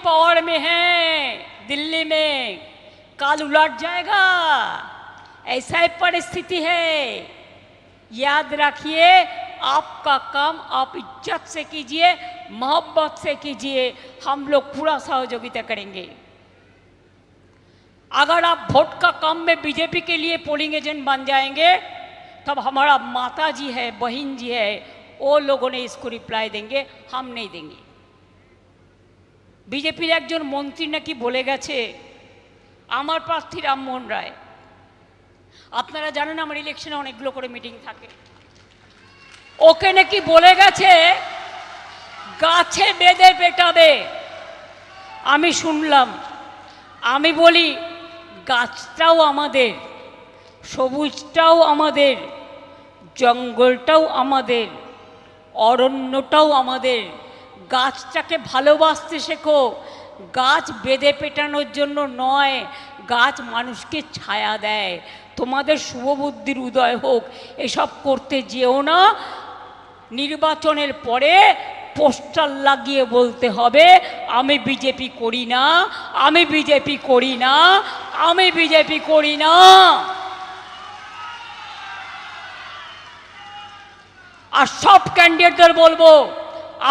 Power में है दिल्ली में, काल उलट जाएगा। ऐसा ही परिस्थिति है। याद रखिए, आपका काम आप इज्जत से कीजिए, मोहब्बत से कीजिए, हम लोग पूरा सहयोगिता करेंगे। अगर आप वोट का काम में बीजेपी के लिए पोलिंग एजेंट बन जाएंगे, तब हमारा माता जी है, बहन जी है, वो लोगों ने इसको रिप्लाई देंगे, हम नहीं देंगे। बीजेपीर एकजन मंत्री नाकि बोले गेछे आमार प्रार्थी राममोहन राय। आपनारा जानेन आमार इलेक्शने अनेकगुलो करे मीटिंग थाके, ओके नाकि बोले गेछे गाছে বেঁধে পেটাবে। আমি শুনলাম, আমি বলি গাছটাও আমাদের, সবুজটাও আমাদের, জঙ্গলটাও আমাদের, অরণ্যটাও আমাদের। গাছটাকে ভালোবাসতে শেখো। গাছ বেঁধে পেটানোর জন্য নয়, গাছ মানুষকে ছায়া দেয়। তোমাদের শুভবুদ্ধির উদয় হোক, এসব করতে যেও না। নির্বাচনের পরে পোস্টার লাগিয়ে বলতে হবে আমি বিজেপি করি না, আমি বিজেপি করি না, আমি বিজেপি করি না। আর সব ক্যান্ডিডেটদের বলবো,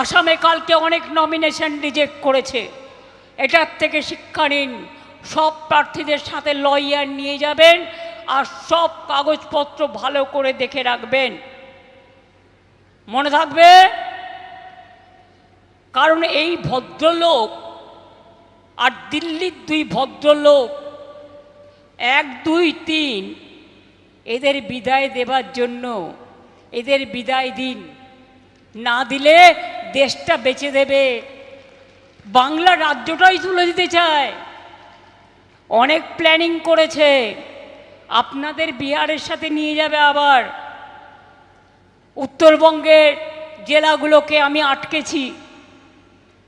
আসামে কালকে অনেক নমিনেশন রিজেক্ট করেছে, এটার থেকে শিক্ষা নিন। সব প্রার্থীদের সাথে লয়ার নিয়ে যাবেন আর সব কাগজপত্র ভালো করে দেখে রাখবেন। মনে থাকবে, কারণ এই ভদ্রলোক আর দিল্লির দুই ভদ্রলোক 1, 2, 3 এদের বিদায় দেবার জন্য এদের বিদায় দিন। না দিলে দেশটা বেঁচে দেবে, বাংলা রাজ্যটাই তুলে দিতে চায়। অনেক প্ল্যানিং করেছে, আপনাদের বিহারের সাথে নিয়ে যাবে। আবার উত্তরবঙ্গের জেলাগুলোকে আমি আটকেছি,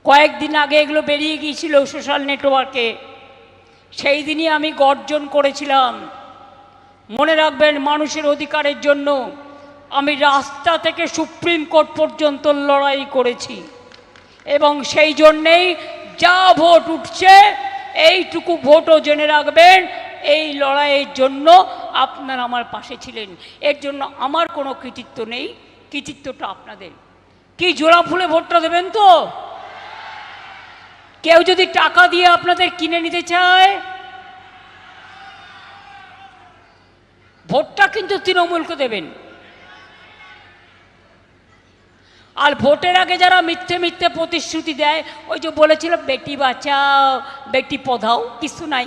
কয়েকদিন আগে এগুলো বেরিয়ে গিয়েছিল সোশ্যাল নেটওয়ার্কে, সেই দিনই আমি গর্জন করেছিলাম। মনে রাখবেন, মানুষের অধিকারের জন্য আমি রাস্তা থেকে সুপ্রিম কোর্ট পর্যন্ত লড়াই করেছি এবং সেই জন্যেই যা ভোট উঠছে এইটুকু ভোটও জেনে রাখবেন, এই লড়াইয়ের জন্য আপনারা আমার পাশে ছিলেন। এর জন্য আমার কোনো কৃতিত্ব নেই, কৃতিত্বটা আপনাদের। কি জোড়া ফুলে ভোটটা দেবেন তো? কেউ যদি টাকা দিয়ে আপনাদের কিনে নিতে চায়, ভোটটা কিন্তু তৃণমূলকে দেবেন। আর ভোটের আগে যারা মিথ্যে মিথ্যে প্রতিশ্রুতি দেয়, ওই যে বলেছিল বেটি বাঁচাও বেটি পধাও, কিছু নাই,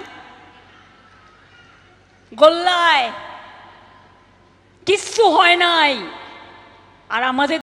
গোল্লায় কিচ্ছু হয় নাই। আর আমাদের